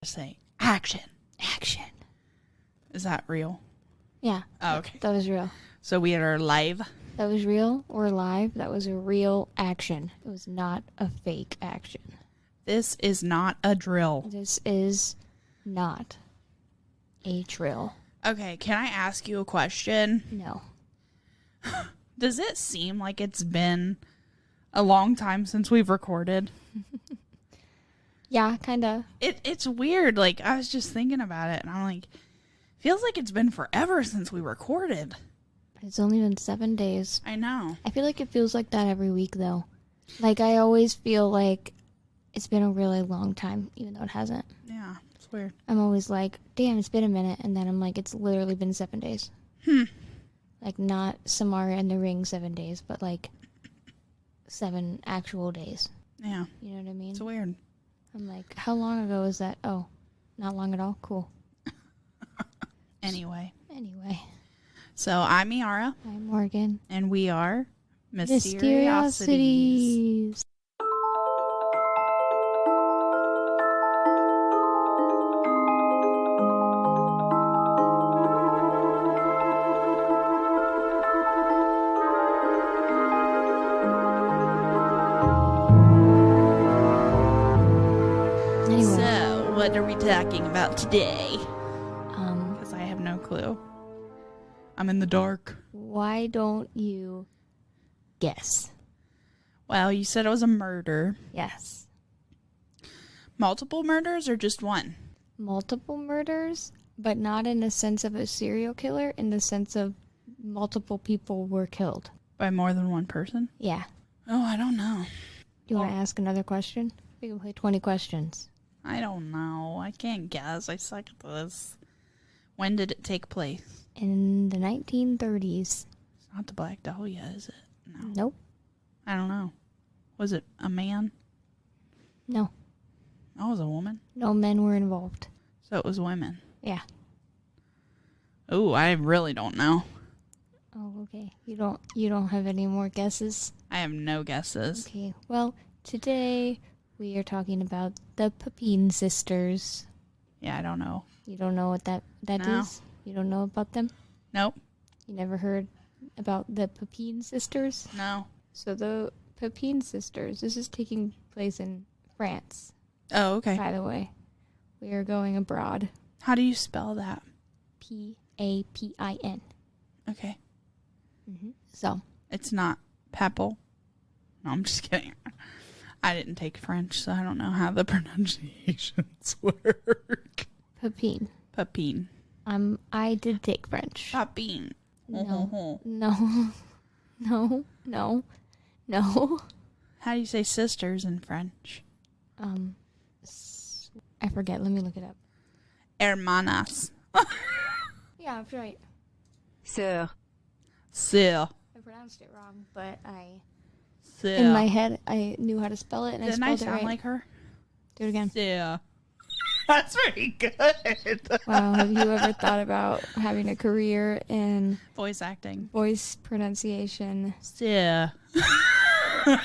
Say action. Action. Is that real? Yeah. Oh, okay. That was real. So we are live. That was real or live. That was a real action. It was not a fake action. This is not a drill. This is not a drill. Okay, can I ask you a question? No. Does it seem like it's been a long time since we've recorded? Yeah, kind of. It's weird. Like, I was just thinking about it, and I'm like, feels like it's been forever since we recorded. It's only been 7 days. I know. I feel like it feels like that every week, though. Like, I always feel like it's been a really long time, even though it hasn't. Yeah, it's weird. I'm always like, damn, it's been a minute, and then I'm like, it's literally been 7 days. Like, not Samara and the Ring 7 days, but like 7 actual days. Yeah. You know what I mean? It's weird. I'm like, how long ago was that? Oh, not long at all? Cool. Anyway. So I'm Miara. I'm Morgan. And we are Mysteriosities. Mysteriosities. Anyway, So, what are we talking about today? Because I have no clue. I'm in the dark. why don't you guess? Well, you said it was a murder. Yes. Multiple murders or just one? Multiple murders, but not in the sense of a serial killer, in the sense of multiple people were killed. By more than one person? Yeah. Oh, I don't know. Do you want to ask another question? We can play 20 questions. I don't know. I can't guess. I suck at this. When did it take place? In the 1930s. It's not the Black Dahlia, is it? No. Nope. I don't know. Was it a man? No. Oh, it was a woman? No men were involved. So it was women. Yeah. Oh, I really don't know. Oh, okay. You don't have any more guesses? I have no guesses. Okay. Well, today we are talking about the Papin sisters. Yeah, I don't know. You don't know what that No. is? You don't know about them? Nope. You never heard about the Papin sisters? No. So the Papin sisters, this is taking place in France, Oh, okay. by the way. We are going abroad. How do you spell that? Papin. Okay. So, It's not Papal. No, I'm just kidding. I didn't take French, so I don't know how the pronunciations work. Papin. Papin. I did take French. Papin. No. No. How do you say sisters in French? I forget. Let me look it up. Hermanas. Yeah, that's right. Sœur. Sœur. I pronounced it wrong, but Sœur. in my head, I knew how to spell it, and Didn't I I spelled it sound right. like her? Do it again. Sœur. That's very good. Wow, have you ever thought about having a career in Voice acting. voice pronunciation? Sœur. Oh,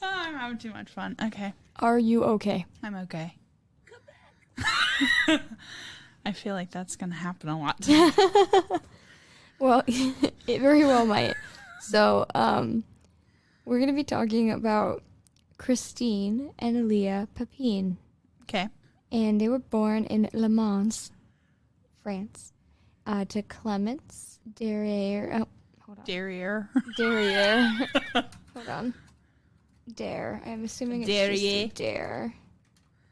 I'm having too much fun. Okay. Are you okay? I'm okay. I feel like that's going to happen a lot. Well, it very well might. So, we're going to be talking about Christine and Leah Papin. Okay. And they were born in Le Mans, France, to Clemence Derriere. Oh, hold on. Derriere. Derriere. Hold on. Dare. I'm assuming it's Derriere. just a dare.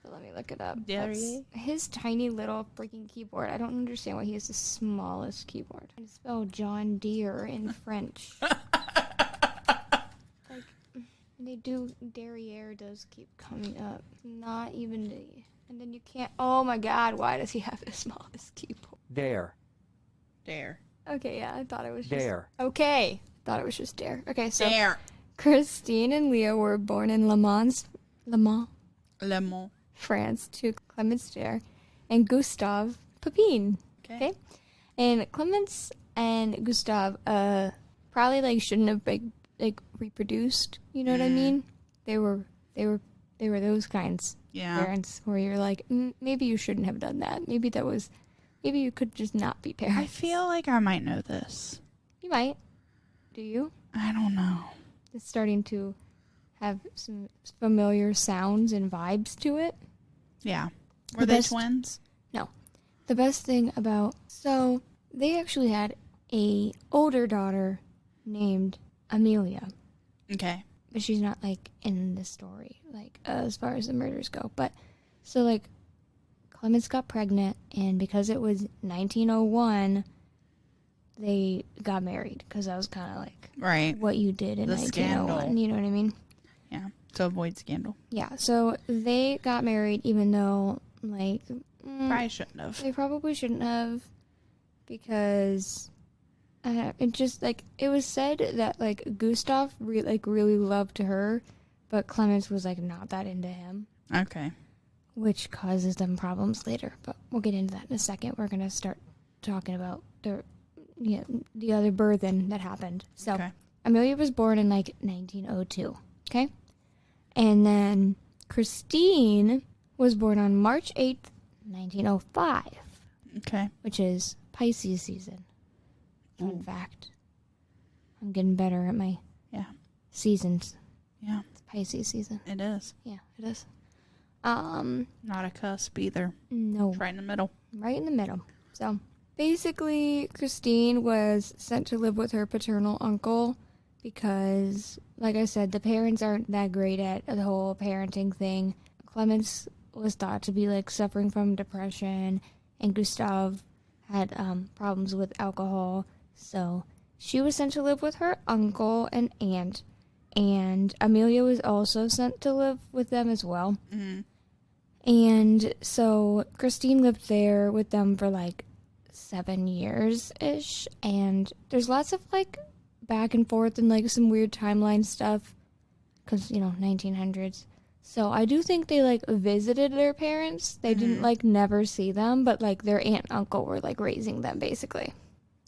But let me look it up. Derriere. That's his tiny little freaking keyboard. I don't understand why he has the smallest keyboard. I spell John Deere in French. Like, they do, Derriere does keep coming up. Not even the, and then you can't, oh my god, why does he have the smallest keyboard? Dare. Dare. Okay, yeah, I thought it was just. Dare. Okay. Thought it was just dare. Okay, so. Dare. Christine and Leah were born in Le Mans, Le Mans. France, to Clemence Dare and Gustave Papin. Okay. And Clemence and Gustave probably like shouldn't have like reproduced, you know what I mean? They were they were those kinds Yeah. of parents where you're like, maybe you shouldn't have done that. Maybe you could just not be parents. I feel like I might know this. You might. Do you? I don't know. It's starting to have some familiar sounds and vibes to it. Yeah. Were they twins? No. The best thing about... So, they actually had a older daughter named Amelia. Okay. But she's not, like, in the story, like, as far as the murders go. But, so, like, Clemens got pregnant, and because it was 1901, they got married. Because that was kind of, like, what you did in 1901. Scandal. You know what I mean? Yeah, to avoid scandal. Yeah, so they got married even though, like... Probably shouldn't have. They probably shouldn't have. Because... it just, like, it was said that, like, Gustav, really loved her, but Clemens was, like, not that into him. Okay. Which causes them problems later, but we'll get into that in a second. We're going to start talking about the other burden that happened. So, okay. Amelia was born in, like, 1902, okay? And then Christine was born on March 8th, 1905. Okay. Which is Pisces season. Fun fact. I'm getting better at my seasons. Yeah. It's Pisces season. It is. Yeah, it is. Not a cusp either. No. It's right in the middle. Right in the middle. So, basically, Christine was sent to live with her paternal uncle because, like I said, the parents aren't that great at the whole parenting thing. Clemens was thought to be, like, suffering from depression, and Gustav had problems with alcohol. So she was sent to live with her uncle and aunt, and Amelia was also sent to live with them as well. Mm-hmm. And so Christine lived there with them for like 7 years-ish, and there's lots of like back and forth and like some weird timeline stuff because, 1900s. So I do think they like visited their parents. They didn't like never see them, but like their aunt and uncle were like raising them basically.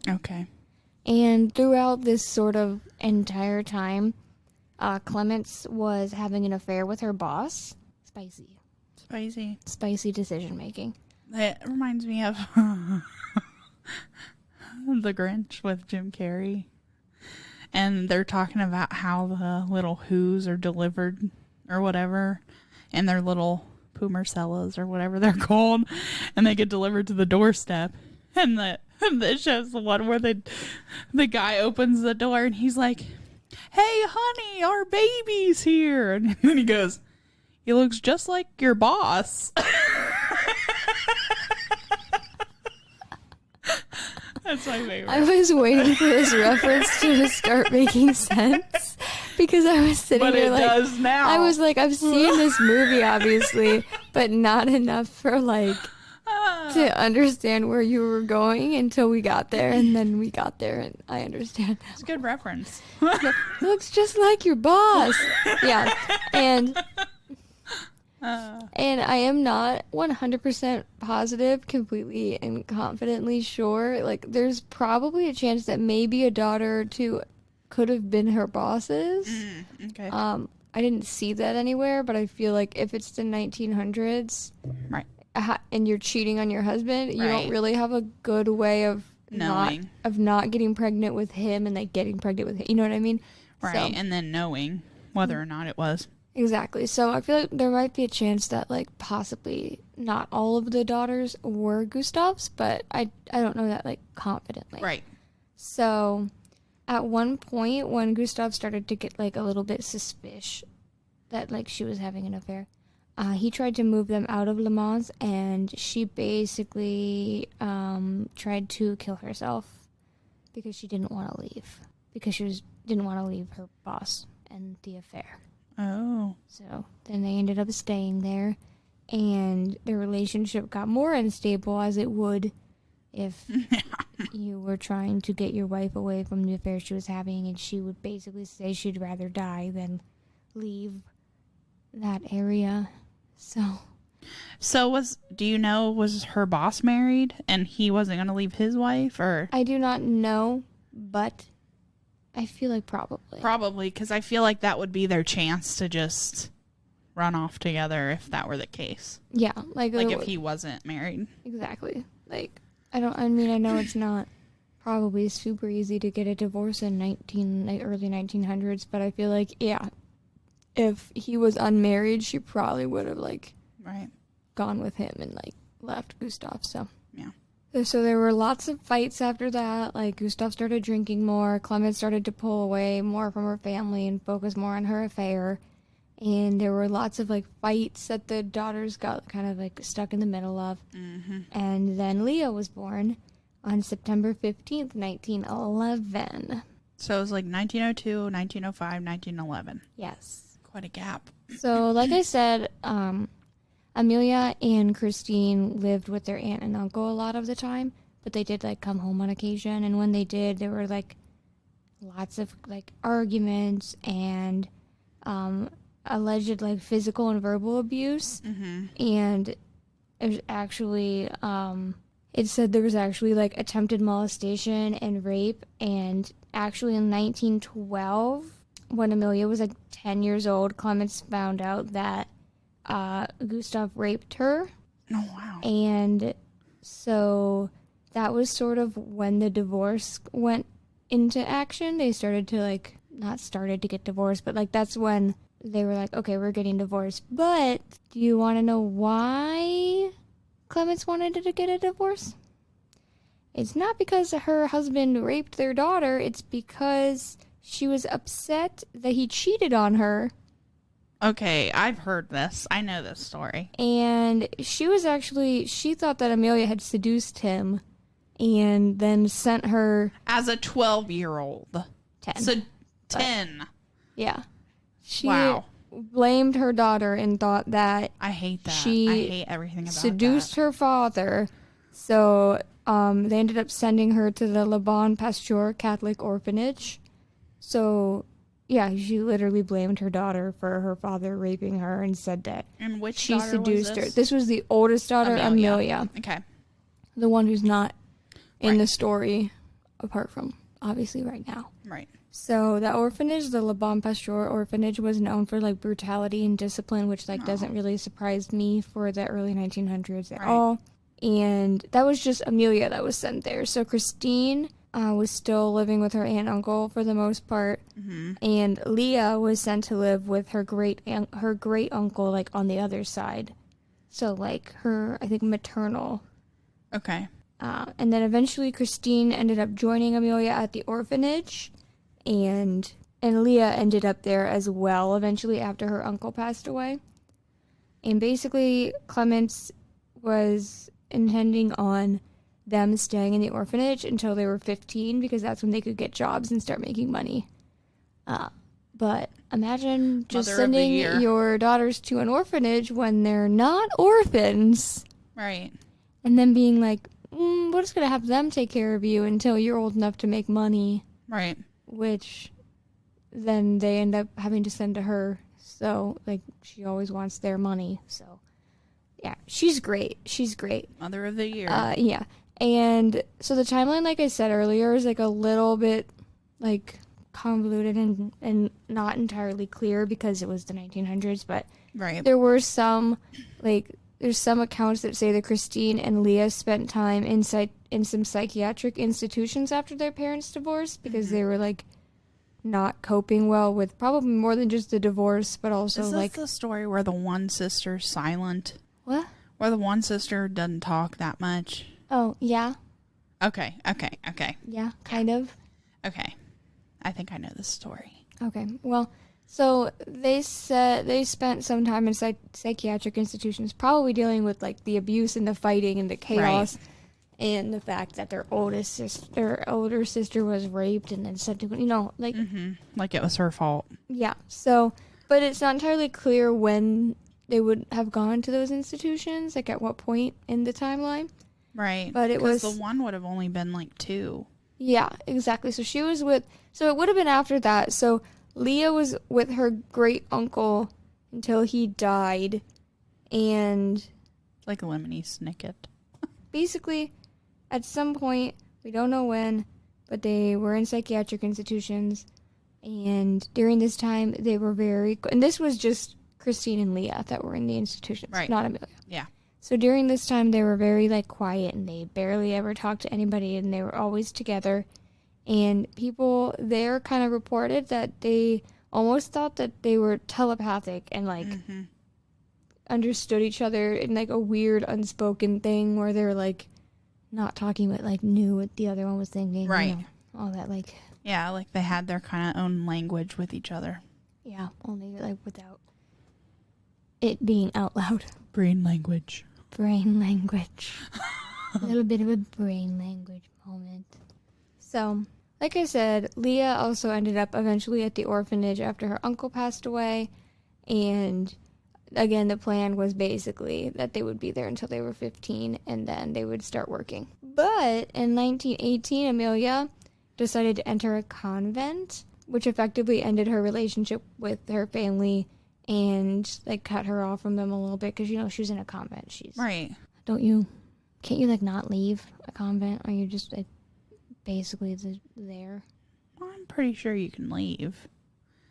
Okay. And throughout this sort of entire time, Clemens was having an affair with her boss. Spicy decision making. It reminds me of The Grinch with Jim Carrey. And they're talking about how the little Who's are delivered or whatever, and their little Pumarcellas or whatever they're called, and they get delivered to the doorstep. And it shows the one where the guy opens the door and he's like, "Hey, honey, our baby's here." And then he goes, "He looks just like your boss." That's my favorite. I was waiting for this reference to start making sense because I was sitting there like... But it does now. I was like, I've seen this movie, obviously, but not enough for, like, to understand where you were going until we got there, and then we got there, and I understand now. It's a good reference. Looks just like your boss. Yeah, and I am not 100% positive, completely and confidently sure. Like, there's probably a chance that maybe a daughter or two could have been her bosses. Okay. I didn't see that anywhere, but I feel like if it's the 1900s, right, and you're cheating on your husband, you don't really have a good way of not getting pregnant with him and like getting pregnant with him. You know what I mean? Right, so, and then knowing whether or not it was. Exactly. So I feel like there might be a chance that like possibly not all of the daughters were Gustav's, but I don't know that like confidently. Right. So at one point when Gustav started to get like a little bit suspicious that like she was having an affair, he tried to move them out of Le Mans, and she basically tried to kill herself because she didn't want to leave. Because she didn't want to leave her boss and the affair. Oh. So then they ended up staying there, and their relationship got more unstable, as it would if you were trying to get your wife away from the affair she was having, and she would basically say she'd rather die than leave that area. So was her boss married and he wasn't going to leave his wife, or? I do not know, but I feel like probably. Probably, because I feel like that would be their chance to just run off together if that were the case. Yeah, Like if he wasn't married. Exactly. Like, I know it's not probably super easy to get a divorce in early 1900s, but I feel like, yeah, if he was unmarried, she probably would have, like, right, gone with him and, like, left Gustav, so. Yeah. So there were lots of fights after that. Like, Gustav started drinking more. Clement started to pull away more from her family and focus more on her affair. And there were lots of, like, fights that the daughters got kind of, like, stuck in the middle of. Mm-hmm. And then Leo was born on September 15th, 1911. So it was like 1902, 1905, 1911. Yes. Quite a gap. So, like I said, Amelia and Christine lived with their aunt and uncle a lot of the time, but they did, like, come home on occasion. And when they did, there were, like, lots of, like, arguments and alleged, like, physical and verbal abuse. Mm-hmm. And it was actually, it said there was actually, like, attempted molestation and rape. And actually in 1912, when Amelia was, like, 10 years old, Clemens found out that Gustav raped her. Oh, wow. And so that was sort of when the divorce went into action. They started to, like, not started to get divorced, but, like, that's when they were like, okay, we're getting divorced. But do you want to know why Clemens wanted to get a divorce? It's not because her husband raped their daughter. It's because she was upset that he cheated on her. Okay, I've heard this. I know this story. And she thought that Amelia had seduced him and then sent her... As a 12-year-old. 10. So, 10. Yeah. She Wow. blamed her daughter and thought that... I hate that. She I hate everything about seduced that. her father. So, they ended up sending her to the Le Bon Pasteur Catholic Orphanage. So... yeah, she literally blamed her daughter for her father raping her and said that And which she daughter seduced was her. this? This was the oldest daughter, Amelia. Okay. The one who's not in Right. the story, apart from, obviously, right now. Right. So that orphanage, the Le Bon Pasteur Orphanage, was known for, like, brutality and discipline, which, like, doesn't really surprise me for the early 1900s at all. And that was just Amelia that was sent there. So Christine... was still living with her aunt and uncle for the most part, and Leah was sent to live with her great uncle, like, on the other side, so, like, her, I think, maternal. Okay. And then eventually Christine ended up joining Amelia at the orphanage, and Leah ended up there as well eventually after her uncle passed away. And basically Clements was intending on them staying in the orphanage until they were 15 because that's when they could get jobs and start making money. But imagine just Mother of the sending year. your daughters to an orphanage when they're not orphans Right. and then being like, we're just going to have them take care of you until you're old enough to make money, Right. which then they end up having to send to her. So, like, she always wants their money. So, yeah, she's great. She's great. Mother of the year. Yeah. And so the timeline, like I said earlier, is, like, a little bit, like, convoluted and not entirely clear because it was the 1900s, but right. there were some, like, there's some accounts that say that Christine and Leah spent time in some psychiatric institutions after their parents divorced because they were, like, not coping well with probably more than just the divorce, but also, Is this like... the story where the one sister's silent? What? Where the one sister doesn't talk that much? Oh, yeah. Okay. Yeah, kind of. Okay. I think I know this story. Okay. Well, so they said they spent some time in psychiatric institutions, probably dealing with, like, the abuse and the fighting and the chaos, and the fact that their older sister was raped and then sent to, like, Like it was her fault. yeah. So, but it's not entirely clear when they would have gone to those institutions, like at what point in the timeline. Right. But it was the one would have only been like 2. Yeah, exactly. So it would have been after that. So Leah was with her great uncle until he died, and Like a lemony snicket. basically at some point, we don't know when, but they were in psychiatric institutions, and during this time they were and this was just Christine and Leah that were in the institutions, Right. not Amelia. Yeah. So during this time, they were very, like, quiet, and they barely ever talked to anybody, and they were always together. And people there kind of reported that they almost thought that they were telepathic and, like, understood each other in, like, a weird unspoken thing where they were, like, not talking, but, like, knew what the other one was thinking. Right. You know, all that, like... Yeah, like they had their kind of own language with each other. Yeah, only, like, without it being out loud. Brain language. Brain language. A little bit of a brain language moment. So, like I said, Leah also ended up eventually at the orphanage after her uncle passed away. And again, the plan was basically that they would be there until they were 15 and then they would start working. But in 1918, Amelia decided to enter a convent, which effectively ended her relationship with her family and, like, cut her off from them a little bit because, you know, she was in a convent. She's Right. can't you, like, not leave a convent? Or you just, like, basically there? Well, I'm pretty sure you can leave.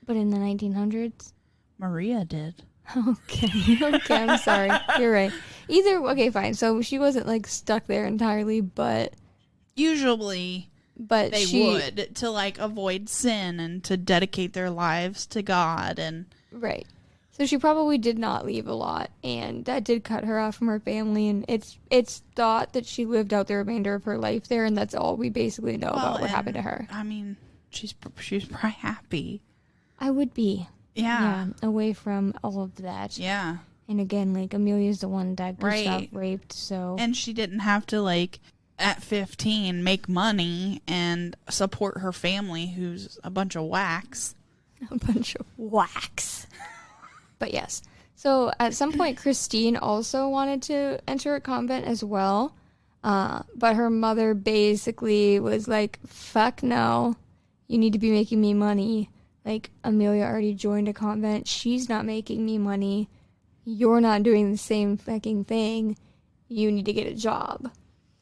But in the 1900s? Maria did. Okay, I'm sorry. You're right. Okay, fine. So she wasn't, like, stuck there entirely, but Usually they she would to, like, avoid sin and to dedicate their lives to God. And right. So she probably did not leave a lot, and that did cut her off from her family, and it's thought that she lived out the remainder of her life there, and that's all we basically know about what happened to her. I mean, she's probably happy. I would be. Yeah. Away from all of that. Yeah. And again, like, Amelia's the one that Gustav raped, so... And she didn't have to, like, at 15, make money and support her family, who's a bunch of whacks. A bunch of whacks. But yes. So at some point, Christine also wanted to enter a convent as well. But her mother basically was like, fuck no. You need to be making me money. Like, Amelia already joined a convent. She's not making me money. You're not doing the same fucking thing. You need to get a job.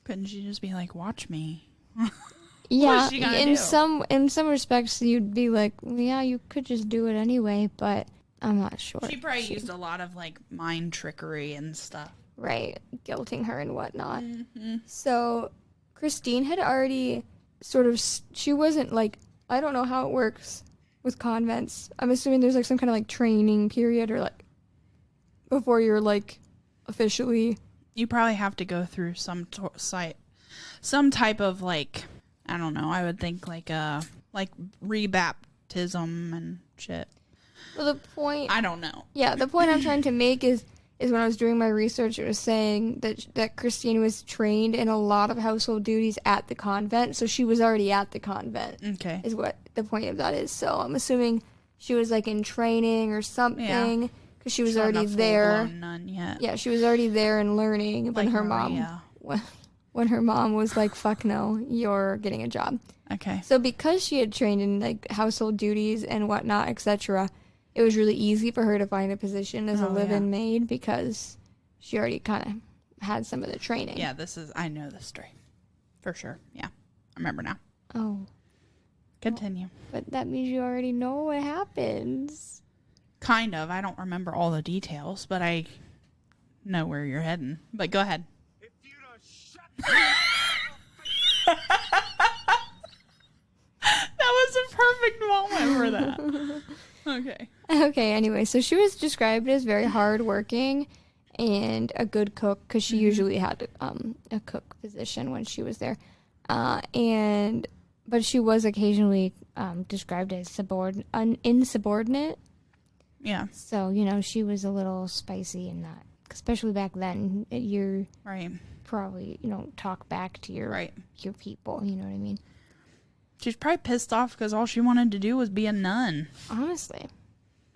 Couldn't she just be like, watch me? Yeah, in do? in some respects, you'd be like, well, yeah, you could just do it anyway, but I'm not sure. She probably used a lot of, like, mind trickery and stuff. Right, guilting her and whatnot. Mm-hmm. So, Christine had already sort of, she wasn't, like, I don't know how it works with convents. I'm assuming there's, like, some kind of, like, training period or, like, before you're, like, officially... You probably have to go through some type of, like, I don't know, I would think, like, rebaptism and shit. Well, the point... I don't know. Yeah, the point I'm trying to make is when I was doing my research, it was saying that Christine was trained in a lot of household duties at the convent, so she was already at the convent. Okay. Is what the point of that is. So I'm assuming she was, like, in training or something, because she was already there. Nun yet. Yeah, she was already there and learning when Like her Maria. mom... When her mom was like, fuck no, you're getting a job. Okay. So because she had trained in, like, household duties and whatnot, etc., it was really easy for her to find a position as a live-in maid because she already kind of had some of the training. Yeah, I know this story. For sure. Yeah. I remember now. Oh. Continue. But that means you already know what happens. Kind of. I don't remember all the details, but I know where you're heading. But go ahead. That was a perfect moment for that. Okay. Okay, anyway, so she was described as very hardworking and a good cook because she usually had a cook position when she was there. But she was occasionally described as insubordinate. Yeah. So, you know, she was a little spicy and not, especially back then, you're Right. probably, you know, talk back to your people, you know what I mean? She's probably pissed off because all she wanted to do was be a nun. Honestly.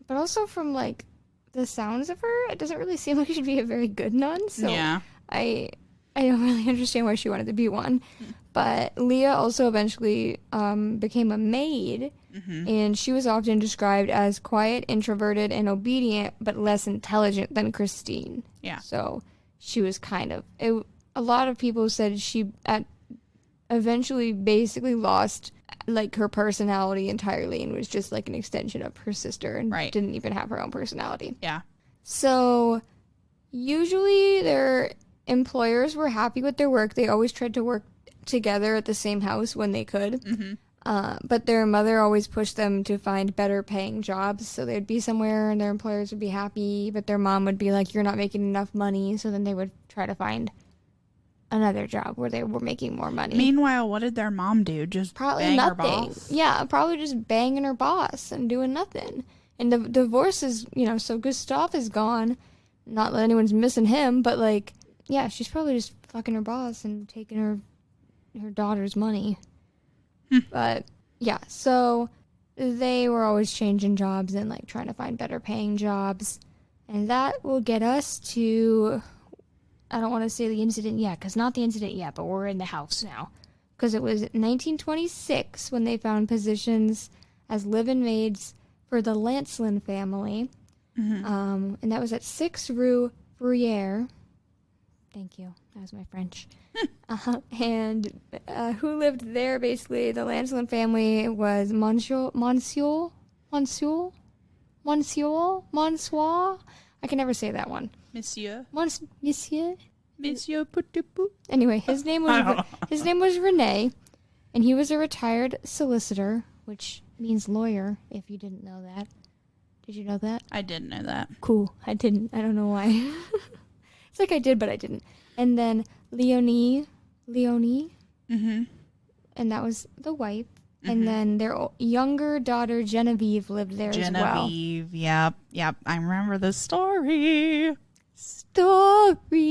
But also from, like, the sounds of her, it doesn't really seem like she'd be a very good nun. So yeah. I don't really understand why she wanted to be one. But Leah also eventually became a maid, and she was often described as quiet, introverted, and obedient, but less intelligent than Christine. Yeah. So she was kind of... a lot of people said she eventually basically lost like her personality entirely and was just like an extension of her sister and didn't even have her own personality. Yeah. So usually their employers were happy with their work. They always tried to work together at the same house when they could. Mm-hmm. But their mother always pushed them to find better paying jobs. So they'd be somewhere and their employers would be happy, but their mom would be like, you're not making enough money. So then they would try to find another job where they were making more money. Meanwhile, what did their mom do? Just probably bang nothing. her boss? Yeah, probably just banging her boss and doing nothing. And the divorce is, so Gustav is gone. Not that anyone's missing him, but like, yeah, she's probably just fucking her boss and taking her daughter's money. But yeah, so they were always changing jobs and like trying to find better paying jobs. And that will get us to, I don't want to say the incident yet, because not the incident yet, but we're in the house now. Because it was 1926 when they found positions as live-in maids for the Lancelin family. Mm-hmm. And that was at 6 Rue Bruyere. Thank you. That was my French. And who lived there, basically, the Lancelin family was Monsieur. I can never say that one. Monsieur. Monsieur. Putupu. Anyway, his name was Rene, and he was a retired solicitor, which means lawyer, if you didn't know that. Did you know that? I didn't know that. Cool. I didn't. I don't know why. It's like I did, but I didn't. And then Leonie, mm-hmm. and that was the wife. Mm-hmm. And then their younger daughter, Genevieve, lived there as well. Genevieve, yep. I remember the story. They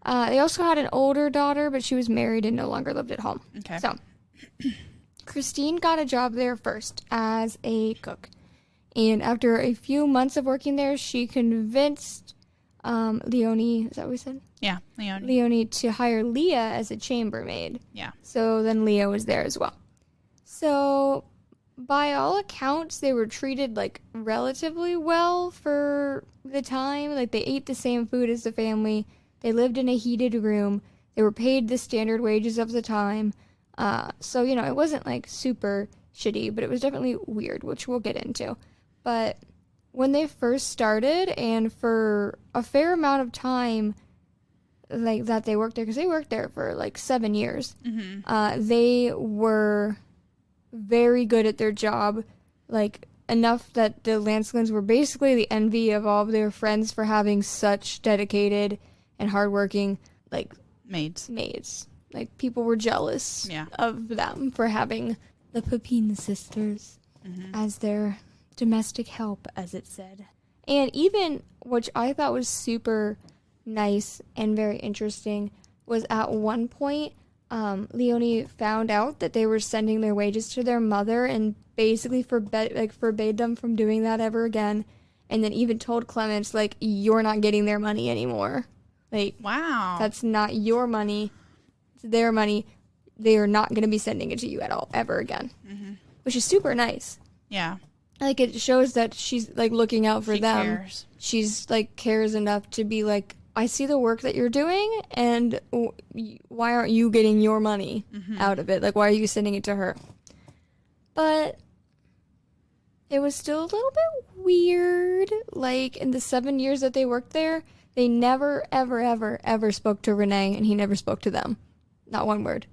also had an older daughter, but she was married and no longer lived at home. Okay. So, Christine got a job there first as a cook. And after a few months of working there, she convinced Leonie, is that what we said? Yeah, Leonie to hire Leah as a chambermaid. Yeah. So then Leah was there as well. So by all accounts, they were treated like relatively well for the time. Like they ate the same food as the family. They lived in a heated room. They were paid the standard wages of the time. So, it wasn't like super shitty, but it was definitely weird, which we'll get into. But when they first started, and for a fair amount of time, like that they worked there, because they worked there for like 7 years, mm-hmm. They were very good at their job, like enough that the Lancelins were basically the envy of all of their friends for having such dedicated and hardworking, like, maids. Like, people were jealous of them for having the Papin sisters as their domestic help, as it said. And even, which I thought was super nice and very interesting, was at one point, Leonie found out that they were sending their wages to their mother and basically forbade them from doing that ever again. And then even told Clemens, like, you're not getting their money anymore. Like, wow. That's not your money. It's their money. They are not going to be sending it to you at all, ever again. Mm-hmm. Which is super nice. Yeah. Like, it shows that she's, like, looking out for them. Cares. She's, like, cares enough to be like, I see the work that you're doing, and why aren't you getting your money out of it? Like, why are you sending it to her? But it was still a little bit weird. Like, in the 7 years that they worked there, they never, ever, ever, ever spoke to Renee, and he never spoke to them. Not one word.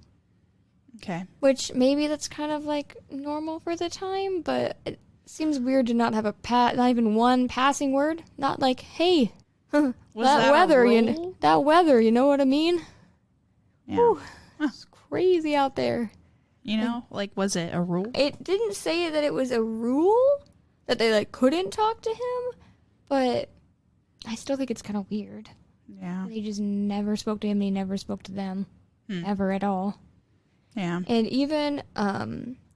Okay. Which, maybe that's kind of, like, normal for the time, but it seems weird to not have not even one passing word. Not like, hey, that weather, you know what I mean? Yeah. Whew, it's crazy out there. Like, was it a rule? It didn't say that it was a rule, that they, like, couldn't talk to him, but I still think it's kind of weird. Yeah. They just never spoke to him, and he never spoke to them. Ever at all. Yeah. And even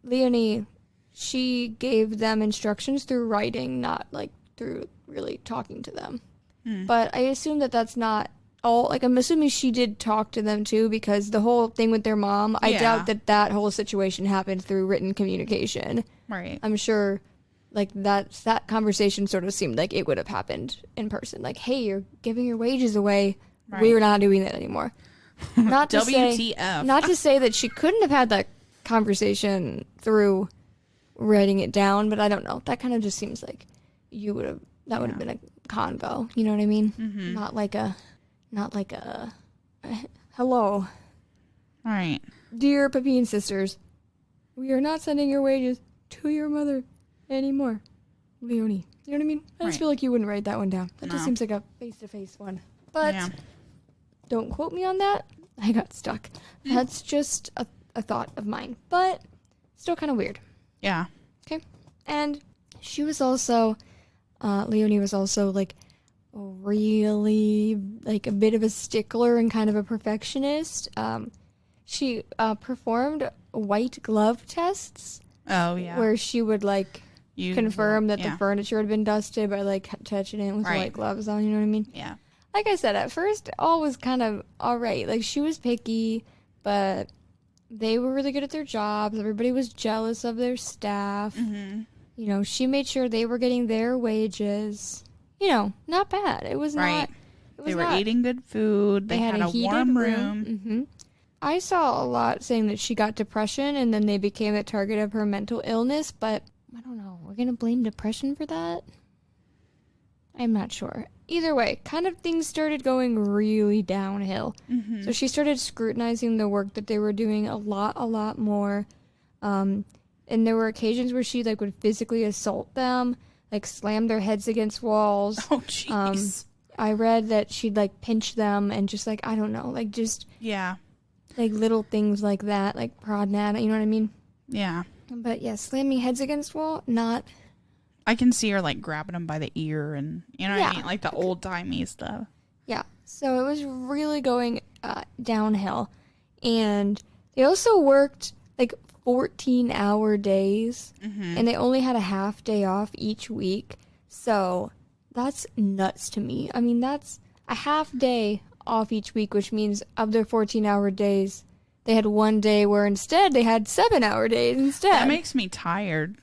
Leonie, she gave them instructions through writing, not, like, through really talking to them. But I assume that that's not all. Like, I'm assuming she did talk to them, too, because the whole thing with their mom, I doubt that whole situation happened through written communication. Right. I'm sure, like, that conversation sort of seemed like it would have happened in person. Like, hey, you're giving your wages away. Right. We're not doing that anymore. Not to WTF. Not to say that she couldn't have had that conversation through writing it down, but I don't know. That kind of just seems like that would have been a convo. You know what I mean? Mm-hmm. Not like a hello. All right. Dear Papin sisters, we are not sending your wages to your mother anymore. Leonie. You know what I mean? I just feel like you wouldn't write that one down. That just seems like a face-to-face one. But don't quote me on that. I got stuck. That's just a thought of mine. But still kind of weird. Yeah. Okay. And she was also, Leonie was also like really like a bit of a stickler and kind of a perfectionist. She performed white glove tests. Oh, yeah. Where she would like confirm that the furniture had been dusted by like touching it with white gloves on, you know what I mean? Yeah. Like I said, at first all was kind of all right. Like she was picky, but they were really good at their jobs. Everybody was jealous of their staff. Mm-hmm. You know, she made sure they were getting their wages. You know, not bad. It was not. They were eating good food. They had a warm room. Mm-hmm. I saw a lot saying that she got depression and then they became the target of her mental illness, but I don't know. We're going to blame depression for that? I'm not sure. Either way, kind of things started going really downhill. Mm-hmm. So she started scrutinizing the work that they were doing a lot more. And there were occasions where she like would physically assault them, like slam their heads against walls. Oh, jeez. I read that she'd like pinch them and just like, I don't know, like just... Yeah. Like little things like that, like prodding at it, you know what I mean? Yeah. But yeah, slamming heads against wall, not... I can see her like grabbing them by the ear and, you know what I mean? Like the old-timey stuff. Yeah. So it was really going downhill. And they also worked like 14-hour days. Mm-hmm. And they only had a half day off each week. So that's nuts to me. I mean, that's a half day off each week, which means of their 14-hour days, they had one day where instead they had 7-hour days instead. That makes me tired.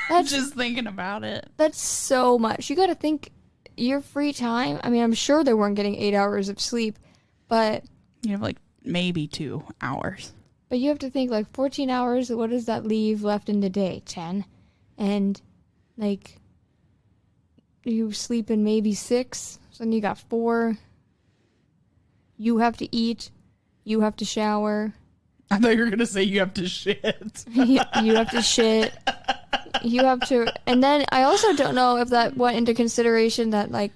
That's just thinking about it. That's so much. You got to think your free time. I mean, I'm sure they weren't getting 8 hours of sleep, but you have like maybe 2 hours. But you have to think like 14 hours. What does that leave left in the day? 10, and like you sleep in maybe 6. So then you got 4. You have to eat. You have to shower. I thought you were going to say you have to shit. You have to shit. You have to... And then I also don't know if that went into consideration that, like,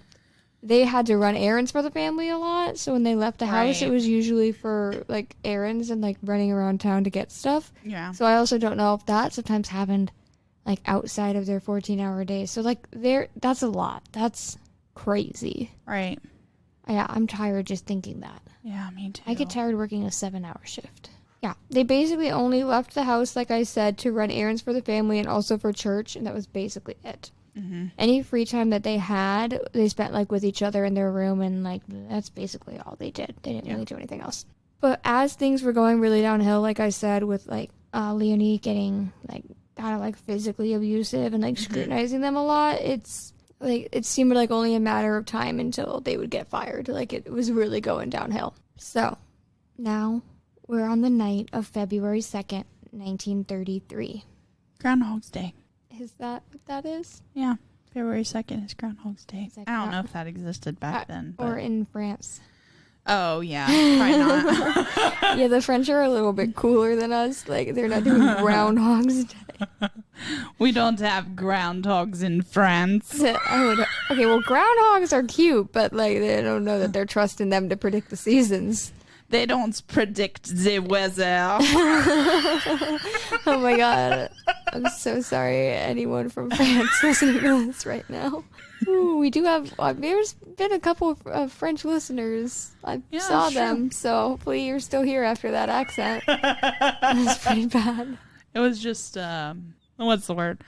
they had to run errands for the family a lot. So when they left the house, it was usually for, like, errands and, like, running around town to get stuff. Yeah. So I also don't know if that sometimes happened, like, outside of their 14-hour days. So, like, that's a lot. That's crazy. Right. Yeah, I'm tired just thinking that. Yeah, me too. I get tired working a 7-hour shift. Yeah, they basically only left the house, like I said, to run errands for the family and also for church, and that was basically it. Mm-hmm. Any free time that they had, they spent, like, with each other in their room, and, like, that's basically all they did. They didn't really do anything else. But as things were going really downhill, like I said, with, like, Leonie getting, like, kind of, like, physically abusive and, like, scrutinizing them a lot, like, it seemed like only a matter of time until they would get fired. Like, it was really going downhill. So, now we're on the night of February 2nd, 1933. Groundhog's Day. Is that what that is? Yeah. February 2nd is Groundhog's Day. I don't know if that existed back then. Or in France. Oh, yeah. Probably not. Yeah, the French are a little bit cooler than us. Like, they're not doing Groundhog's Day. We don't have groundhogs in France. Okay, well, groundhogs are cute, but, like, they don't know that they're trusting them to predict the seasons. They don't predict the weather. Oh, my God. I'm so sorry, anyone from France listening to this right now. Ooh, we do have, there's been a couple of French listeners. I saw them, so hopefully you're still here after that accent. That's pretty bad. It was just, what's the word?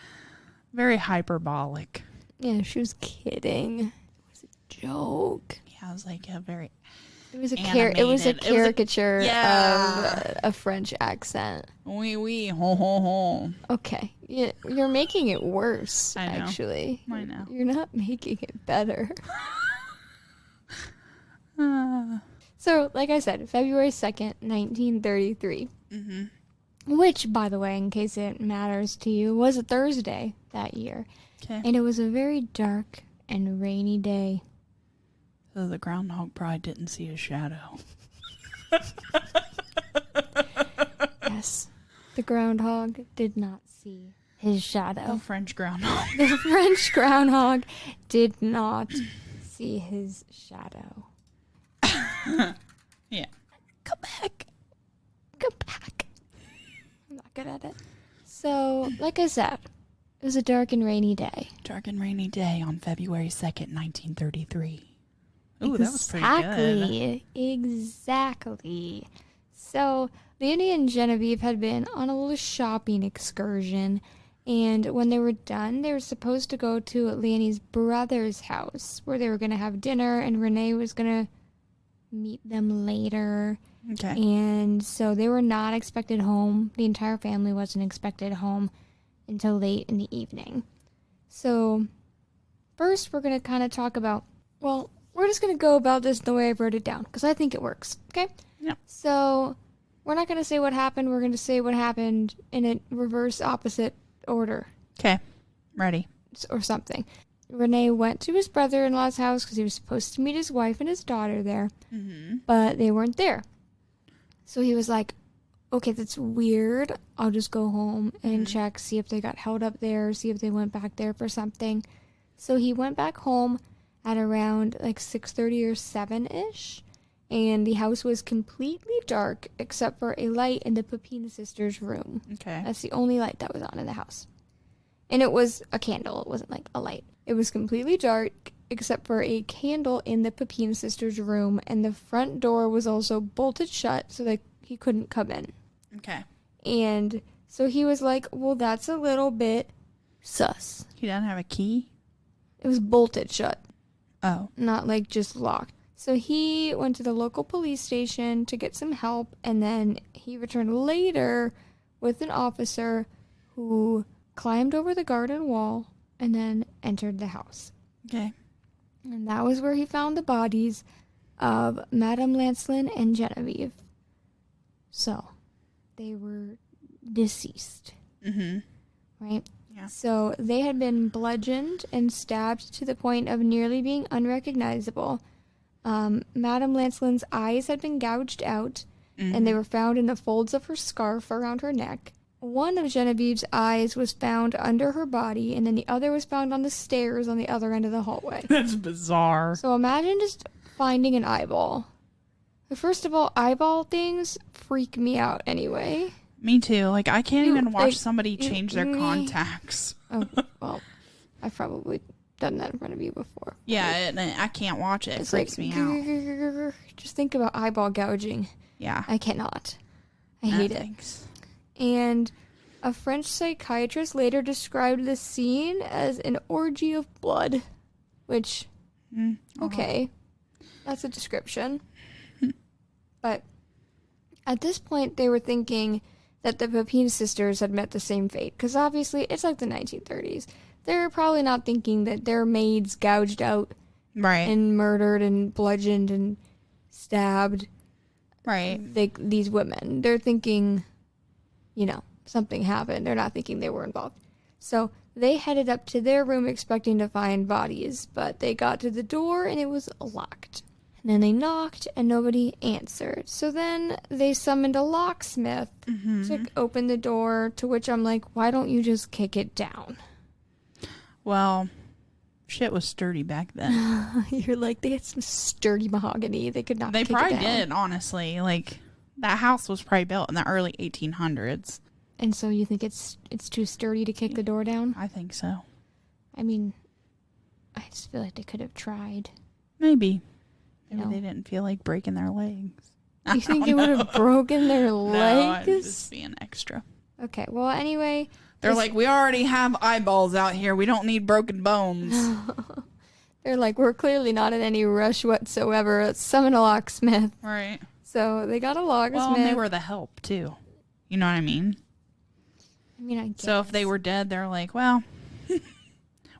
Very hyperbolic. Yeah, she was kidding. It was a joke. Yeah, it was like a very... It was a caricature of a French accent. Oui, oui, ho, ho, ho. Okay. You're making it worse, I know. actually. I know. You're not making it better. So, like I said, February 2nd, 1933. Mm-hmm. which, by the way, in case it matters to you, was a Thursday that year. Okay. And it was a very dark and rainy day. So the groundhog probably didn't see a shadow. Yes. The groundhog did not see his shadow. The French groundhog. The French groundhog did not see his shadow. Yeah. Come back. Come back. I'm not good at it. So, like I said, it was a dark and rainy day. Dark and rainy day on February 2nd, 1933. Ooh, that was pretty good. Exactly. So, Leonie and Genevieve had been on a little shopping excursion, and when they were done, they were supposed to go to Leonie's brother's house, where they were going to have dinner, and Renee was going to meet them later. Okay. And so they were not expected home. The entire family wasn't expected home until late in the evening. So, first we're going to kind of talk about, well, we're just going to go about this the way I wrote it down, because I think it works, okay? Yep. So, we're not going to say what happened. We're going to say what happened in a reverse opposite order. Okay. Ready. Or something. Renee went to his brother-in-law's house because he was supposed to meet his wife and his daughter there, but they weren't there. So he was like, okay, that's weird. I'll just go home and check, see if they got held up there, see if they went back there for something. So he went back home at around like 6:30 or 7-ish, and the house was completely dark except for a light in the Papin sisters' room. Okay. That's the only light that was on in the house. And it was a candle. It wasn't like a light. It was completely dark except for a candle in the Papin sisters' room, and the front door was also bolted shut so that he couldn't come in. Okay. And so he was like, well, that's a little bit sus. He doesn't have a key? It was bolted shut, Oh. not like just locked. So he went to the local police station to get some help, and then he returned later with an officer who climbed over the garden wall and then entered the house. Okay. And that was where he found the bodies of Madame Lancelin and Genevieve. So, they were deceased. Right? Yeah. So, they had been bludgeoned and stabbed to the point of nearly being unrecognizable. Madame Lancelin's eyes had been gouged out, and they were found in the folds of her scarf around her neck. One of Genevieve's eyes was found under her body, and then the other was found on the stairs on the other end of the hallway. That's bizarre. So imagine just finding an eyeball. First of all, eyeball things freak me out anyway. Me too. Like, I can't even watch like, somebody change their contacts. Oh, well, I've probably done that in front of you before. Yeah, and I can't watch it. It freaks me out. Just think about eyeball gouging. Yeah. I cannot. I hate it. And a French psychiatrist later described the scene as an orgy of blood, which, okay, that's a description. But at this point, they were thinking that the Papin sisters had met the same fate, because obviously it's like the 1930s. They're probably not thinking that their maids gouged out and murdered and bludgeoned and stabbed these women. They're thinking, you know, something happened. They're not thinking they were involved. So they headed up to their room expecting to find bodies, but they got to the door and it was locked. And then they knocked and nobody answered. So then they summoned a locksmith to open the door, to which I'm like, why don't you just kick it down? Well, shit was sturdy back then. You're like, they had some sturdy mahogany. They could not kick it down. They probably did, honestly. Like, that house was probably built in the early 1800s. And so you think it's too sturdy to kick the door down? I think so. I mean, I just feel like they could have tried. Maybe they didn't feel like breaking their legs. You think they would have broken their legs? No, I'm just being extra. Okay, well, anyway. They're like, we already have eyeballs out here. We don't need broken bones. They're like, we're clearly not in any rush whatsoever. Let's summon a locksmith. Right. So they got a locksmith. Well, and they were the help, too. You know what I mean? I mean, I guess. So if they were dead, they're like, well,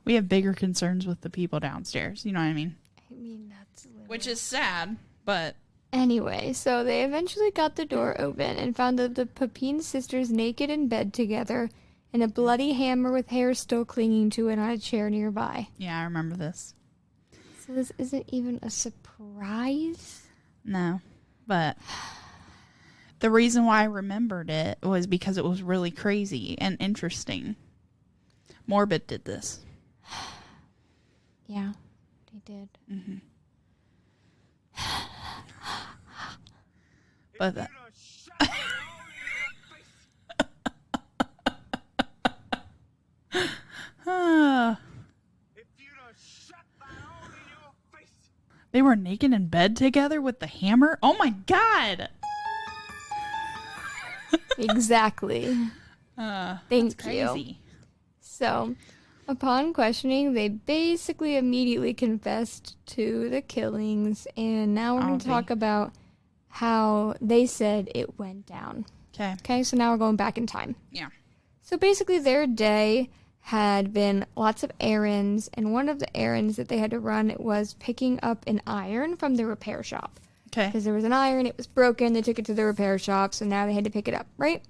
we have bigger concerns with the people downstairs. You know what I mean? I mean, that's a little... Which is sad, but Anyway, so they eventually got the door open and found the Papin sisters naked in bed together and a bloody hammer with hair still clinging to it on a chair nearby. Yeah, I remember this. So this isn't even a surprise? No, but the reason why I remembered it was because it was really crazy and interesting. Morbid did this. Yeah, they did. Mm-hmm. But that... They were naked in bed together with the hammer? Oh my god! Exactly. Thank you. Crazy. So, upon questioning, they basically immediately confessed to the killings, and now we're going to talk about how they said it went down. Okay, so now we're going back in time. Yeah. So basically their day had been lots of errands, and one of the errands that they had to run was picking up an iron from the repair shop. Okay. Because there was an iron, it was broken, they took it to the repair shop, so now they had to pick it up, right?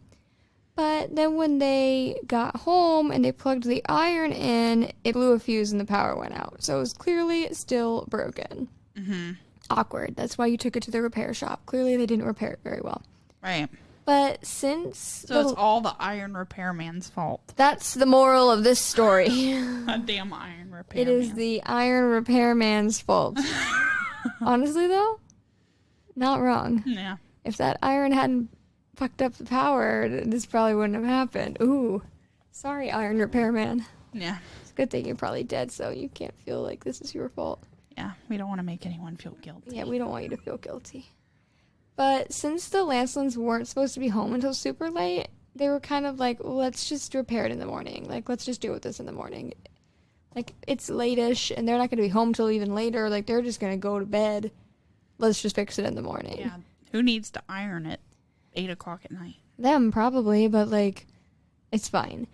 But then when they got home and they plugged the iron in, it blew a fuse and the power went out. So it was clearly still broken. Mm-hmm. Awkward. That's why you took it to the repair shop. Clearly they didn't repair it very well. Right. But since... So it's all the iron repairman's fault. That's the moral of this story. A damn iron repairman. It is the iron repairman's fault. Honestly, though, not wrong. Yeah. If that iron hadn't fucked up the power, this probably wouldn't have happened. Ooh. Sorry, iron repairman. Yeah. It's a good thing you're probably dead, so you can't feel like this is your fault. Yeah, we don't want to make anyone feel guilty. Yeah, we don't want you to feel guilty. But since the Lancelins weren't supposed to be home until super late, they were kind of like, well, let's just repair it in the morning. Like, let's just deal with this in the morning. Like, it's late-ish, and they're not going to be home till even later. Like, they're just going to go to bed. Let's just fix it in the morning. Yeah. Who needs to iron at 8 o'clock at night? Them, probably, but, like, it's fine.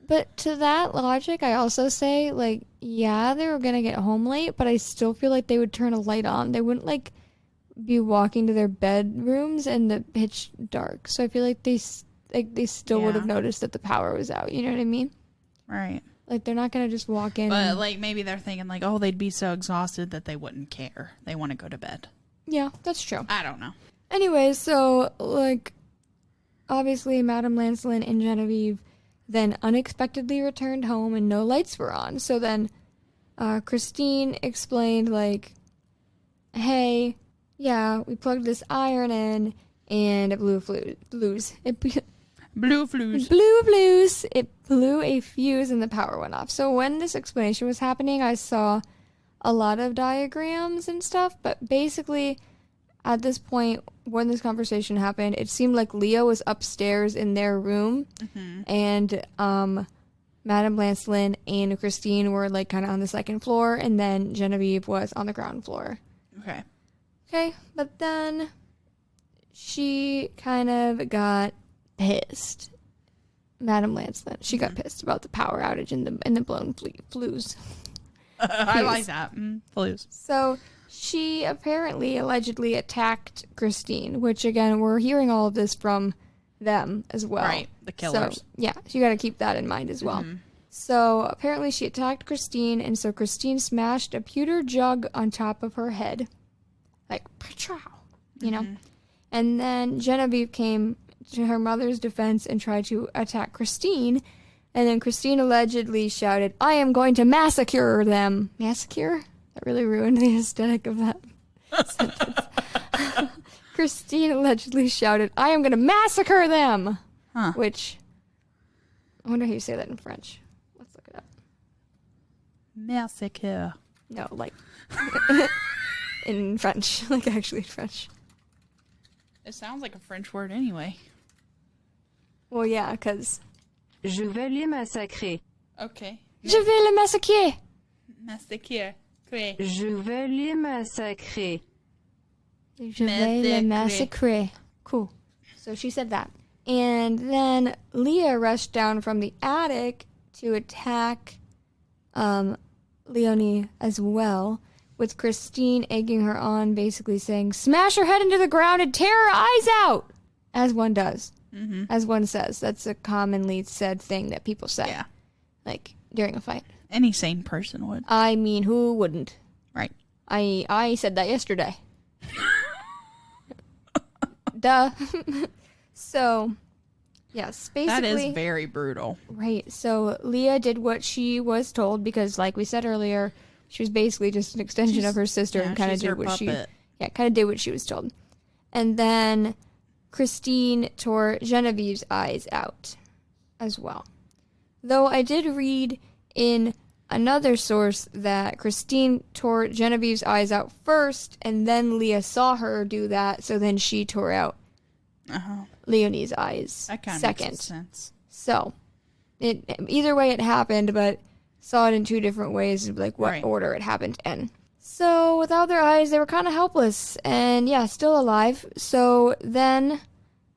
But to that logic, I also say, like, yeah, they were going to get home late, but I still feel like they would turn a light on. They wouldn't, like, be walking to their bedrooms in the pitch dark. So I feel like they still would have noticed that the power was out. You know what I mean? Right. Like, they're not going to just walk in. But, like, maybe they're thinking, like, oh, they'd be so exhausted that they wouldn't care. They want to go to bed. Yeah, that's true. I don't know. Anyway, so, like, obviously Madame Lancelin and Genevieve then unexpectedly returned home and no lights were on. So then Christine explained, like, hey, yeah, we plugged this iron in and it blew flues. It Blue flues. blew blues. It blew a fuse and the power went off. So when this explanation was happening, I saw a lot of diagrams and stuff, but basically at this point when this conversation happened, it seemed like Leo was upstairs in their room, and Madame Lancelin and Christine were like kind of on the second floor, and then Genevieve was on the ground floor. Okay, but then she kind of got pissed. Madame Lancelin, she got pissed about the power outage and the blown flues. I like that. Flues. So she apparently allegedly attacked Christine, which again, we're hearing all of this from them as well. Right, the killers. So, yeah, so you got to keep that in mind as well. So apparently she attacked Christine, and so Christine smashed a pewter jug on top of her head. Like, you know? And then Genevieve came to her mother's defense and tried to attack Christine. And then Christine allegedly shouted, I am going to massacre them. Massacre? That really ruined the aesthetic of that sentence. Christine allegedly shouted, I am going to massacre them. Which, I wonder how you say that in French. Let's look it up. Massacre. No, like, in French. Like, actually in French. It sounds like a French word anyway. Well, yeah, because... Je vais les massacrer. Okay. Je vais les massacrer. Massacre. Je vais les massacrer. Je vais les massacrer. Cool. So she said that. And then Leah rushed down from the attic to attack Leonie as well, with Christine egging her on, basically saying, smash her head into the ground and tear her eyes out, as one does. Mm-hmm. As one says. That's a commonly said thing that people say. Yeah. Like, during a fight. Any sane person would. I mean, who wouldn't? Right. I said that yesterday. Duh. So, yes, basically. That is very brutal. Right. So, Leah did what she was told because, like we said earlier, she was basically just an extension of her sister and kind of did what did what she was told. And then Christine tore Genevieve's eyes out as well. Though I did read in another source that Christine tore Genevieve's eyes out first, and then Leah saw her do that, so then she tore out Leonie's eyes that kind of second. Makes sense. So, either way it happened, but saw it in two different ways, like what order it happened in. So, without their eyes, they were kind of helpless, and yeah, still alive. So then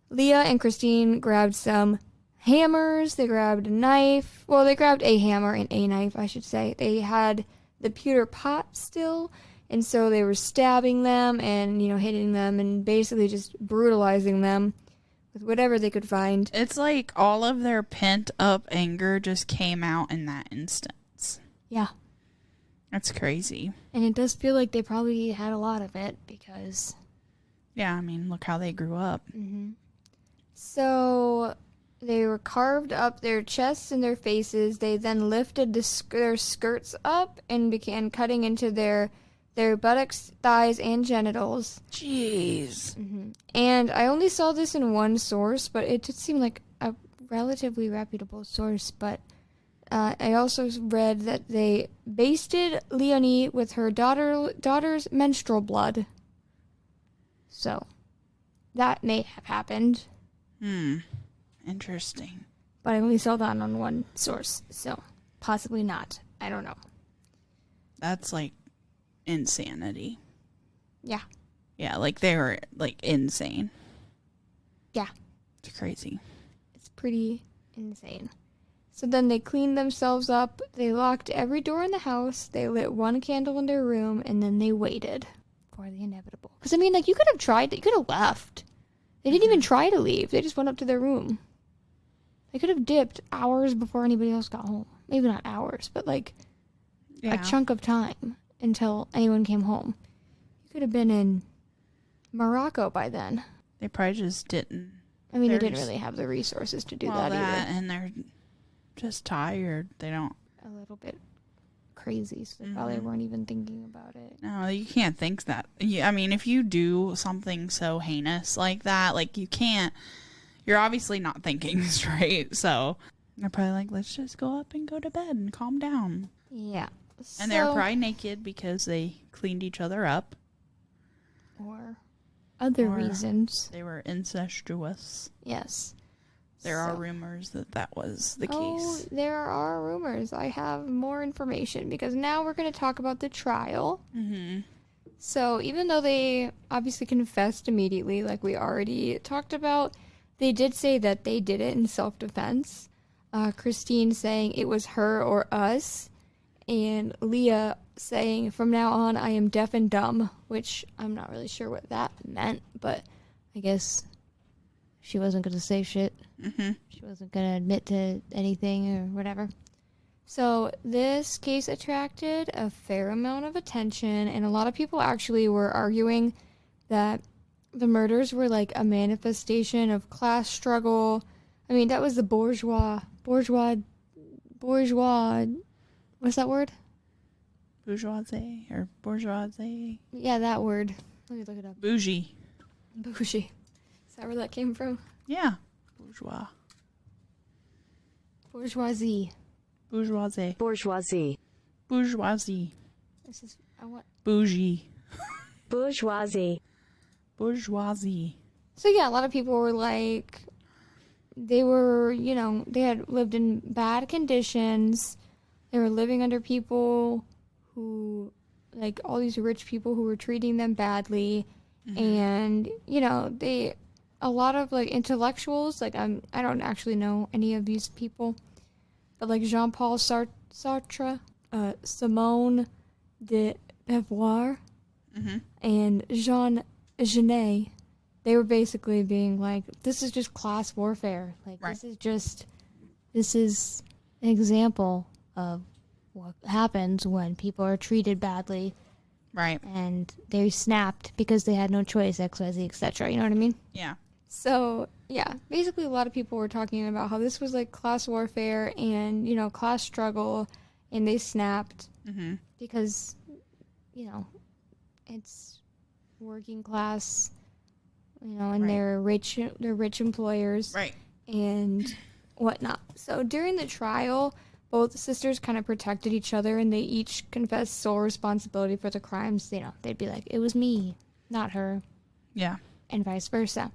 Leah and Christine grabbed some hammers, they grabbed a knife. Well, they grabbed a hammer and a knife, I should say. They had the pewter pot still, and so they were stabbing them and, hitting them and basically just brutalizing them with whatever they could find. It's like all of their pent-up anger just came out in that instance. Yeah. That's crazy. And it does feel like they probably had a lot of it because... Yeah, I mean, look how they grew up. Mm-hmm. So... They were carved up their chests and their faces. They then lifted their skirts up and began cutting into their buttocks, thighs, and genitals. Jeez. Mm-hmm. And I only saw this in one source, but it did seem like a relatively reputable source. But I also read that they basted Leonie with her daughter's menstrual blood. So, that may have happened. Interesting. But I only saw that on one source, so possibly not. I don't know. That's like insanity. Yeah. Yeah, like they were like insane. Yeah. It's crazy. It's pretty insane. So then they cleaned themselves up. They locked every door in the house. They lit one candle in their room, and then they waited for the inevitable. Because, I mean, like, you could have tried. You could have left. They didn't even try to leave. They just went up to their room. They could have dipped hours before anybody else got home. Maybe not hours, but like a chunk of time until anyone came home. You could have been in Morocco by then. They probably just didn't. I mean, they didn't really have the resources to do that either. And they're just tired. They don't. A little bit crazy, so they probably weren't even thinking about it. No, you can't think that. I mean, if you do something so heinous like that, like you can't. You're obviously not thinking straight, so they're probably like, let's just go up and go to bed and calm down. Yeah. And they're probably naked because they cleaned each other up. Or other reasons. They were incestuous. Yes. There are rumors that was the case. Oh, there are rumors. I have more information because now we're going to talk about the trial. Mm-hmm. So even though they obviously confessed immediately, like we already talked about, they did say that they did it in self-defense. Christine saying it was her or us. And Leah saying, from now on, I am deaf and dumb. Which I'm not really sure what that meant. But I guess she wasn't going to say shit. Mm-hmm. She wasn't going to admit to anything or whatever. So this case attracted a fair amount of attention. And a lot of people actually were arguing that the murders were like a manifestation of class struggle. I mean, that was the bourgeois, what's that word? Bourgeoisie or bourgeoisie? Yeah, that word. Let me look it up. Bougie. Bougie. Is that where that came from? Yeah. Bourgeois. Bourgeoisie. Bourgeoisie. Bourgeoisie. Bourgeoisie. This is, I want... Bougie. Bourgeoisie. Bourgeoisie. So yeah, a lot of people were like, they were, they had lived in bad conditions. They were living under people who, like, all these rich people who were treating them badly. Mm-hmm. And, a lot of, like, intellectuals, like, I don't actually know any of these people, but, like, Jean-Paul Sartre, Simone de Beauvoir and Jean Genet, they were basically being like, this is just class warfare. Like, this is an example of what happens when people are treated badly. Right. And they snapped because they had no choice, XYZ, etc. You know what I mean? Yeah. So, yeah, basically a lot of people were talking about how this was like class warfare and, you know, class struggle, and they snapped because, you know, it's working class, you know, and they're rich employers. Right. And whatnot. So during the trial, both sisters kind of protected each other, and they each confessed sole responsibility for the crimes. You know, they'd be like, it was me, not her. Yeah. And vice versa.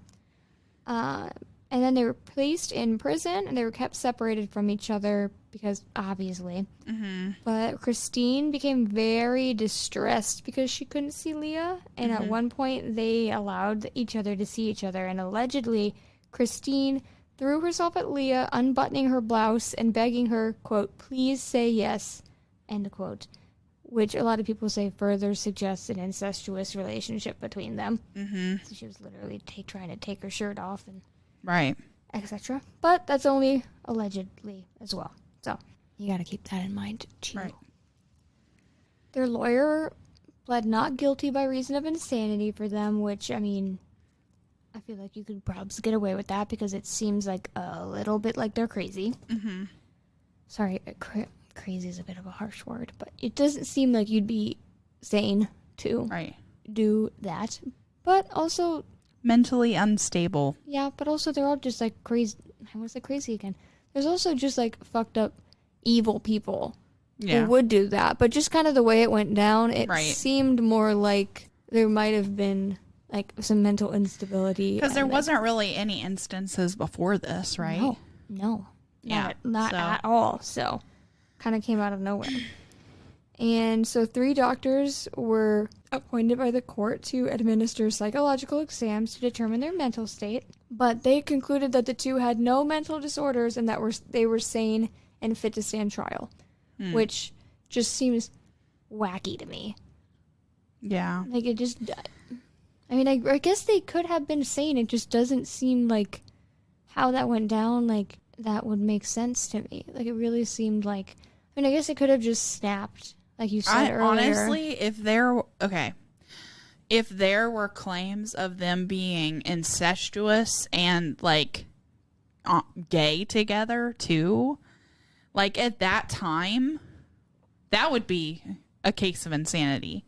And then they were placed in prison, and they were kept separated from each other because, obviously. But Christine became very distressed because she couldn't see Leah. And at one point, they allowed each other to see each other. And allegedly, Christine threw herself at Leah, unbuttoning her blouse and begging her, quote, please say yes, end quote, which a lot of people say further suggests an incestuous relationship between them. So she was literally trying to take her shirt off and etc. But that's only allegedly as well. So you got to keep that in mind too. Right. Their lawyer pled not guilty by reason of insanity for them, which, I mean, I feel like you could probably get away with that because it seems like a little bit like they're crazy. Sorry, crazy is a bit of a harsh word, but it doesn't seem like you'd be sane to do that. But also... mentally unstable. Yeah, but also they're all just like crazy. I was like crazy again. There's also just like fucked up evil people who would do that. But just kind of the way it went down, it seemed more like there might have been... like some mental instability. Because there wasn't really any instances before this, right? No. Not at all. So, kind of came out of nowhere. And so 3 doctors were appointed by the court to administer psychological exams to determine their mental state. But they concluded that the 2 had no mental disorders and that they were sane and fit to stand trial. Which just seems wacky to me. Yeah. Like, it just... I mean, I guess they could have been sane. It just doesn't seem like how that went down, like, that would make sense to me. Like, it really seemed like... I mean, I guess it could have just snapped, like you said earlier. Honestly, if there were claims of them being incestuous and, like, gay together, too, like, at that time, that would be a case of insanity.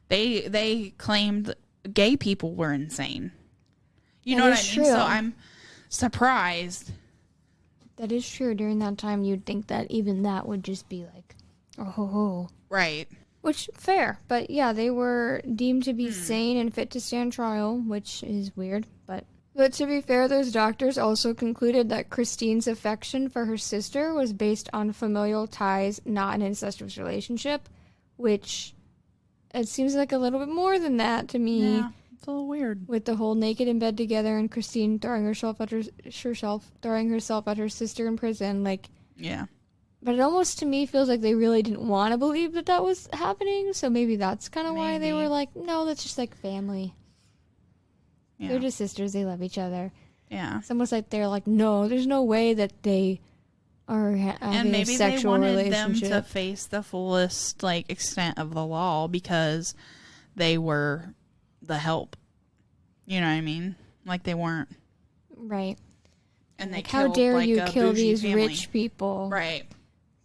They claimed... gay people were insane. You know what I mean? True. So I'm surprised. That is true. During that time, you'd think that even that would just be like, oh ho ho. Right. Which, fair. But yeah, they were deemed to be sane and fit to stand trial, which is weird. But to be fair, those doctors also concluded that Christine's affection for her sister was based on familial ties, not an incestuous relationship, which... it seems like a little bit more than that to me. Yeah, it's a little weird. With the whole naked in bed together and Christine throwing herself at her sister in prison, like. Yeah. But it almost to me feels like they really didn't want to believe that was happening, so maybe that's kind of why they were like, no, that's just like family. Yeah. They're just sisters. They love each other. Yeah. It's almost like they're like, no, there's no way that they are having a sexual relationship. And maybe they wanted them to face the fullest, like, extent of the law because they were the help. You know what I mean? Like, they weren't. Right. And like, they killed, how dare like, you kill these family. rich people? Right.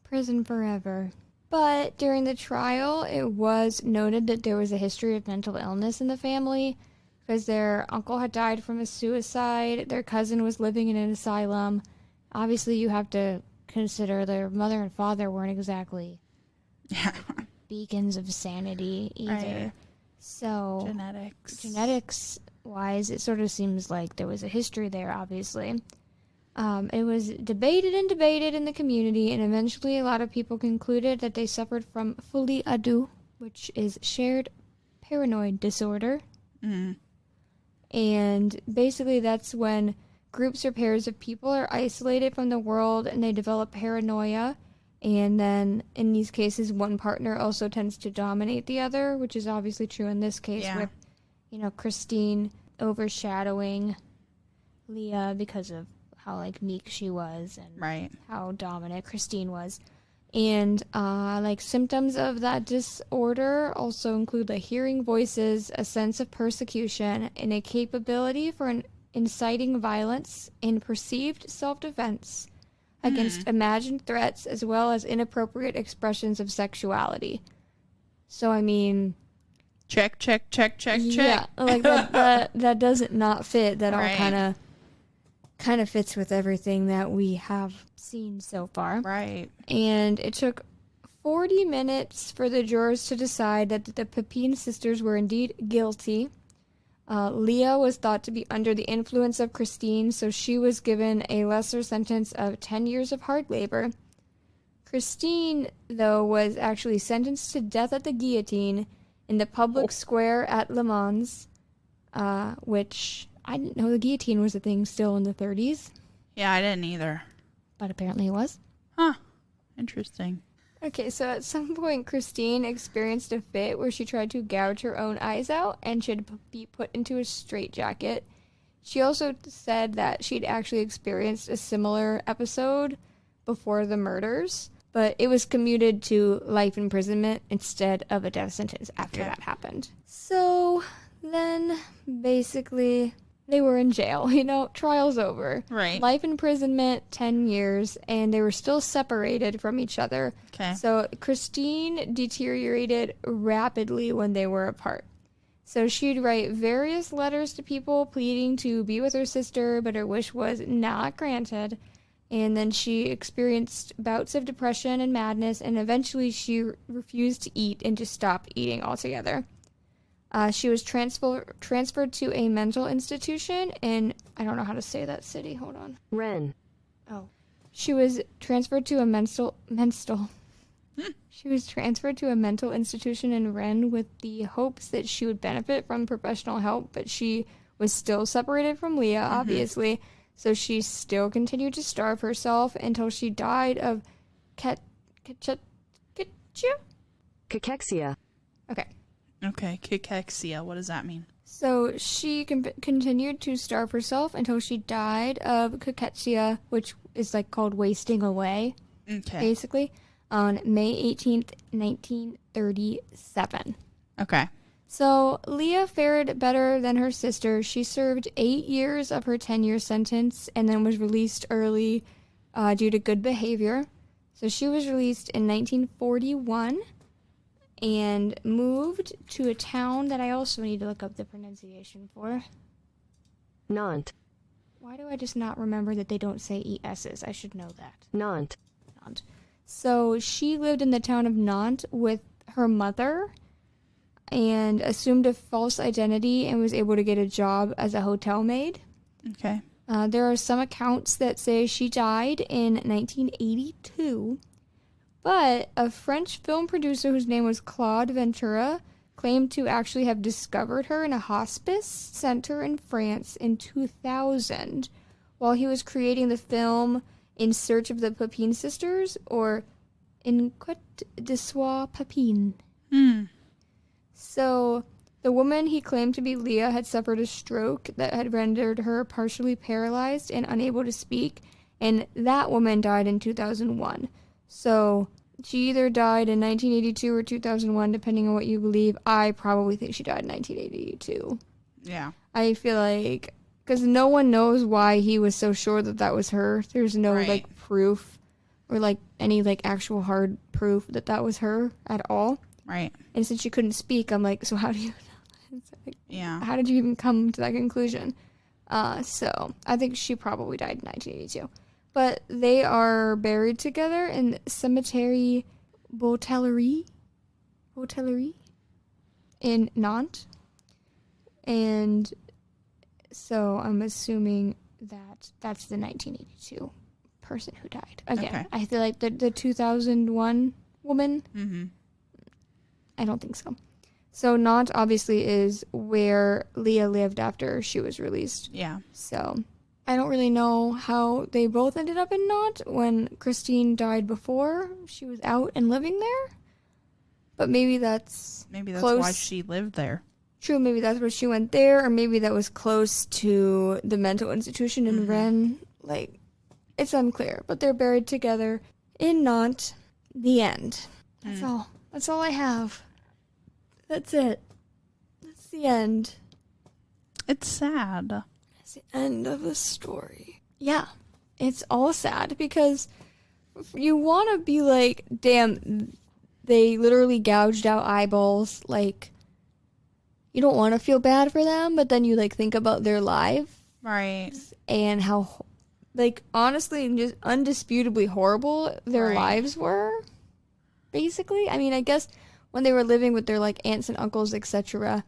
Prison forever. But during the trial, it was noted that there was a history of mental illness in the family because their uncle had died from a suicide. Their cousin was living in an asylum. Obviously, you have to consider their mother and father weren't exactly beacons of sanity either. Right. So, genetics-wise, it sort of seems like there was a history there, obviously. It was debated in the community, and eventually a lot of people concluded that they suffered from folie à deux, which is shared paranoid disorder. And basically that's when groups or pairs of people are isolated from the world and they develop paranoia. And then in these cases, one partner also tends to dominate the other, which is obviously true in this case with, Christine overshadowing Leah because of how, like, meek she was and how dominant Christine was. And, symptoms of that disorder also include, hearing voices, a sense of persecution, and a capability for inciting violence and perceived self-defense against imagined threats, as well as inappropriate expressions of sexuality. So, I mean... Check. Yeah, that doesn't not fit. That all kind of fits with everything that we have seen so far. Right. And it took 40 minutes for the jurors to decide that the Papin sisters were indeed guilty. Leah was thought to be under the influence of Christine, so she was given a lesser sentence of 10 years of hard labor. Christine, though, was actually sentenced to death at the guillotine in the public square at Le Mans, which I didn't know the guillotine was a thing still in the 30s. Yeah, I didn't either. But apparently it was. Huh. Interesting. Okay, so at some point, Christine experienced a fit where she tried to gouge her own eyes out and should be put into a straitjacket. She also said that she'd actually experienced a similar episode before the murders, but it was commuted to life imprisonment instead of a death sentence after that happened. So then, basically... they were in jail, trial's over. Right. Life imprisonment, 10 years, and they were still separated from each other. Okay. So Christine deteriorated rapidly when they were apart. So she'd write various letters to people pleading to be with her sister, but her wish was not granted. And then she experienced bouts of depression and madness, and eventually she refused to eat and just stopped eating altogether. She was transferred to a mental institution in, I don't know how to say that city, hold on. Rennes. Oh. She was transferred to a She was transferred to a mental institution in Rennes with the hopes that she would benefit from professional help, but she was still separated from Leah, obviously, so she still continued to starve herself until she died of cachexia? Cachexia. Okay, cachexia. What does that mean? So she continued to starve herself until she died of cachexia, which is called wasting away, basically, on May 18th, 1937. Okay. So Leah fared better than her sister. She served 8 years of her 10-year sentence and then was released early due to good behavior. So she was released in 1941. And moved to a town that I also need to look up the pronunciation for. Nantes. Why do I just not remember that they don't say ESs? I should know that. Nantes. So she lived in the town of Nantes with her mother and assumed a false identity and was able to get a job as a hotel maid. Okay. There are some accounts that say she died in 1982. But a French film producer whose name was Claude Ventura claimed to actually have discovered her in a hospice center in France in 2000 while he was creating the film In Search of the Papin Sisters, or In Quête de Soi Papin. So the woman he claimed to be Leah had suffered a stroke that had rendered her partially paralyzed and unable to speak, and that woman died in 2001. So she either died in 1982 or 2001, depending on what you believe. I probably think she died in 1982. Yeah. I feel like, because no one knows why he was so sure that that was her. There's no, proof or, any, actual hard proof that that was her at all. Right. And since she couldn't speak, I'm like, so how do you know? Yeah. How did you even come to that conclusion? So I think she probably died in 1982. But they are buried together in Cemetery Botellerie in Nantes. And so I'm assuming that that's the 1982 person who died. Again, I feel like the 2001 woman, I don't think so. So Nantes obviously is where Leah lived after she was released. Yeah. So I don't really know how they both ended up in Nantes when Christine died before she was out and living there. But maybe that's close. Why she lived there. True, maybe that's where she went there, or maybe that was close to the mental institution in Rennes. Like, it's unclear. But they're buried together in Nantes. The end. That's all. That's all I have. That's it. That's the end. It's sad. It's the end of the story. Yeah, it's all sad because you want to be like, damn, they literally gouged out eyeballs. Like, you don't want to feel bad for them, but then you like think about their life. Right. And how, like, honestly, just undisputably horrible their lives were. Basically, I mean, I guess when they were living with their like aunts and uncles, etc.,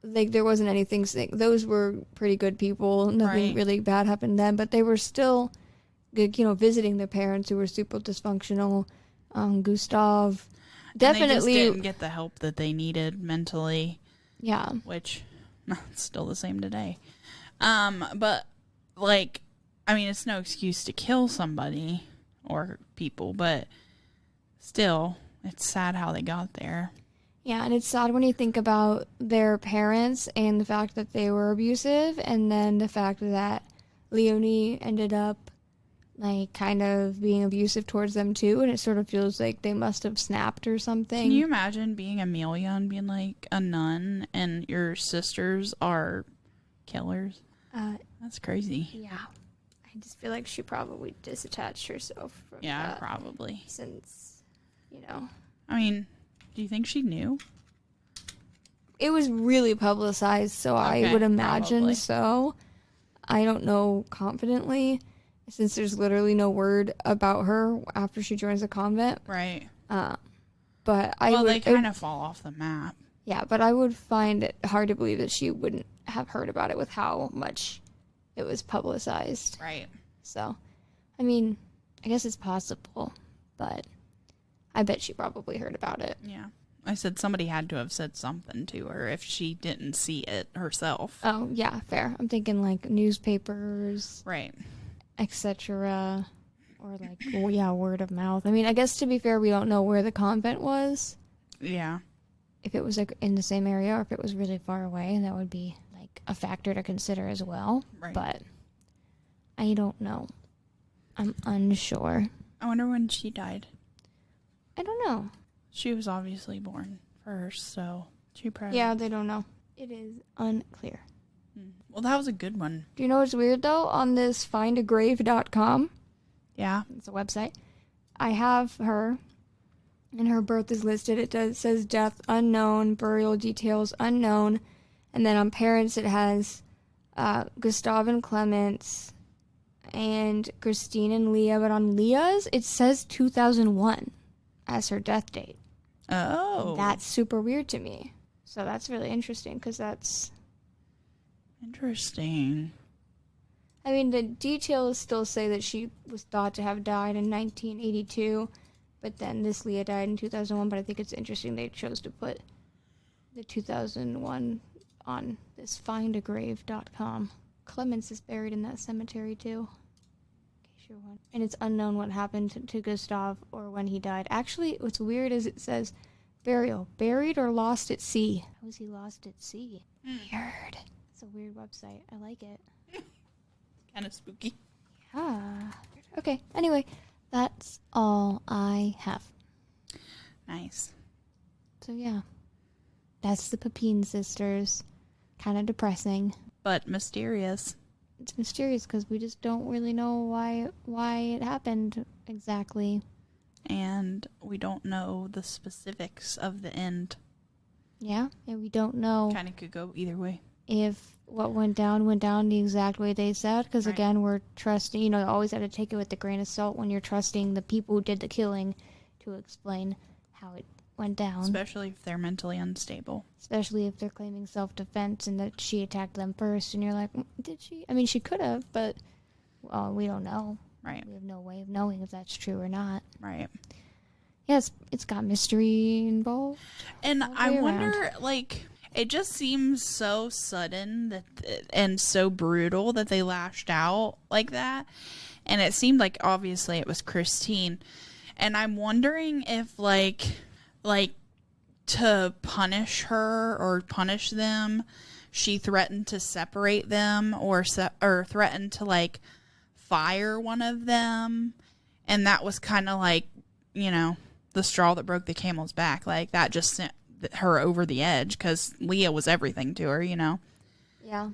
like there wasn't anything. Those were pretty good people. Nothing really bad happened to them, but they were still, you know, visiting their parents who were super dysfunctional. Gustave definitely they just didn't get the help that they needed mentally. Yeah, which it's still the same today. But like, I mean, it's no excuse to kill somebody or people, but still, it's sad how they got there. Yeah, and it's sad when you think about their parents and the fact that they were abusive, and then the fact that Leonie ended up, like, kind of being abusive towards them, too, and it sort of feels like they must have snapped or something. Can you imagine being Amelia and being, like, a nun, and your sisters are killers? That's crazy. Yeah. I just feel like she probably disattached herself from that. Probably. Since, you know. I mean, do you think she knew? It was really publicized, so I would imagine probably. so. I don't know confidently, since there's literally no word about her after she joins the convent. Right. But they kind of fall off the map. Yeah, but I would find it hard to believe that she wouldn't have heard about it with how much it was publicized. Right. So, I mean, I guess it's possible, but I bet she probably heard about it. Yeah. I said somebody had to have said something to her if she didn't see it herself. Oh, yeah, fair. I'm thinking like newspapers. Right. Etc. Or like, word of mouth. I mean, I guess to be fair, we don't know where the convent was. Yeah. If it was like in the same area or if it was really far away, that would be like a factor to consider as well. Right. But I don't know. I'm unsure. I wonder when she died. I don't know. She was obviously born first, so she probably... Yeah, they don't know. It is unclear. Well, that was a good one. Do you know what's weird, though? On this findagrave.com, Yeah. it's a website, I have her, and her birth is listed. It says death unknown, burial details unknown, and then on parents it has Gustave and Clemence, and Christine and Leah, but on Leah's it says 2001 as her death date. Oh. That's super weird to me. So that's really interesting, because that's... Interesting. I mean, the details still say that she was thought to have died in 1982, but then this Leah died in 2001, but I think it's interesting they chose to put the 2001 on this findagrave.com. Clemens is buried in that cemetery, too. And it's unknown what happened to Gustave or when he died. Actually, what's weird is it says burial, buried or lost at sea. How was he lost at sea? Weird. It's a weird website. I like it. Kind of spooky. Yeah. Okay, anyway, that's all I have. Nice. So, yeah. That's the Papin sisters. Kind of depressing. But mysterious. It's mysterious because we just don't really know why it happened exactly. And we don't know the specifics of the end. Yeah, and we don't know Kind of could go either way. if what went down the exact way they said, because again, we're trusting, you always have to take it with a grain of salt when you're trusting the people who did the killing to explain how it went down. Especially if they're mentally unstable. Especially if they're claiming self-defense and that she attacked them first, and you're like, did she? I mean, she could have, but we don't know. Right. We have no way of knowing if that's true or not. Right. Yes, it's got mystery involved. And I wonder, like, It just seems so sudden and so brutal that they lashed out like that. And it seemed like obviously it was Christine. And I'm wondering if like to punish her or punish them, she threatened to separate them or threatened to like fire one of them. And that was kind of like, you know, the straw that broke the camel's back. Like that just sent her over the edge because Leah was everything to her, you know? Yeah.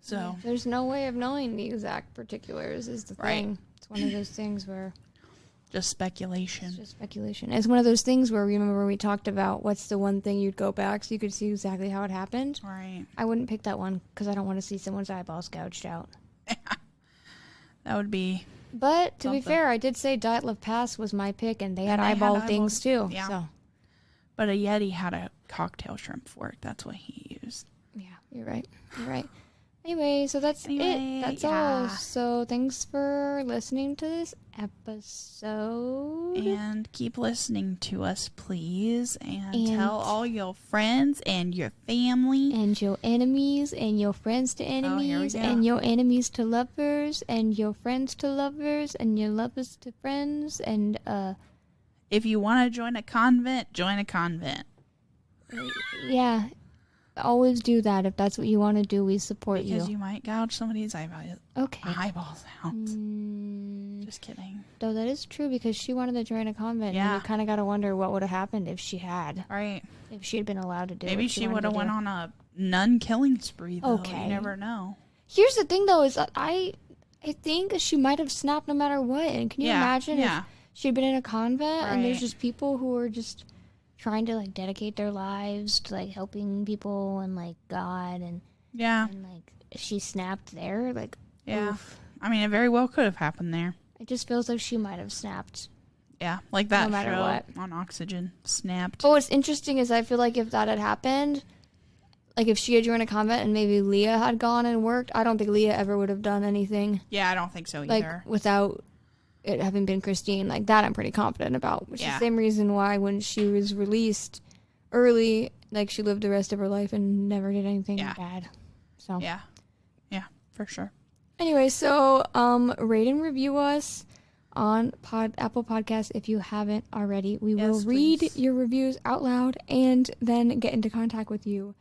So there's no way of knowing the exact particulars is the thing. It's one of those things where just speculation. It's just speculation. It's one of those things where, remember we talked about what's the one thing you'd go back so you could see exactly how it happened? Right. I wouldn't pick that one because I don't want to see someone's eyeballs gouged out. That would be... But, to be fair, I did say Diet Love Pass was my pick, and they had eyeball things, too. Yeah. So. But a Yeti had a cocktail shrimp fork. That's what he used. Yeah, you're right. You're right. Anyway, so that's it. That's all. So thanks for listening to this episode. And keep listening to us, please. And tell all your friends and your family. And your enemies and your friends to enemies. And your enemies to lovers. And your friends to lovers. And your lovers to friends. And, if you want to join a convent, join a convent. Yeah. Always do that. If that's what you want to do, we support you. Because you might gouge somebody's eyeballs out. Just kidding. Though that is true because she wanted to join a convent. Yeah. And you kind of got to wonder what would have happened if she had. Right. If she had been allowed to do it. Maybe she would have went on a nun killing spree, though. Okay. You never know. Here's the thing, though, is I think she might have snapped no matter what. And can you imagine if she'd been in a convent and there's just people who are just trying to like dedicate their lives to like helping people and like God and like she snapped there, like oof. I mean, it very well could have happened there. It just feels like she might have snapped. Yeah, like that no matter show what. on Oxygen snapped. But what's interesting is I feel like if that had happened, like if she had joined a convent and maybe Leah had gone and worked, I don't think Leah ever would have done anything. Yeah, I don't think so either. Like without it having been Christine, like that I'm pretty confident about, which is the same reason why when she was released early, like she lived the rest of her life and never did anything bad. So yeah, for sure. Anyway, so rate and review us on Apple Podcasts if you haven't already. We will read your reviews out loud and then get into contact with you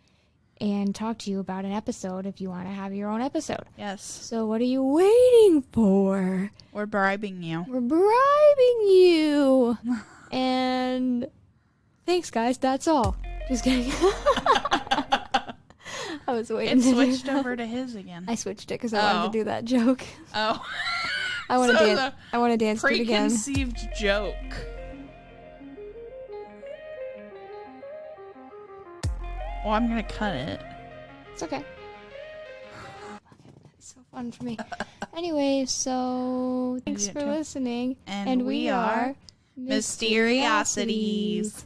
and talk to you about an episode if you want to have your own episode. Yes. So what are you waiting for? We're bribing you. We're bribing you. And thanks, guys. That's all. Just kidding. I was waiting. It switched over to his again. I switched it because I wanted to do that joke. Oh. I want to dance. I want to dance to it again. Preconceived joke. Well, I'm going to cut it. It's okay. It's so fun for me. Anyway, so thanks for listening. And we are Mysteriosities.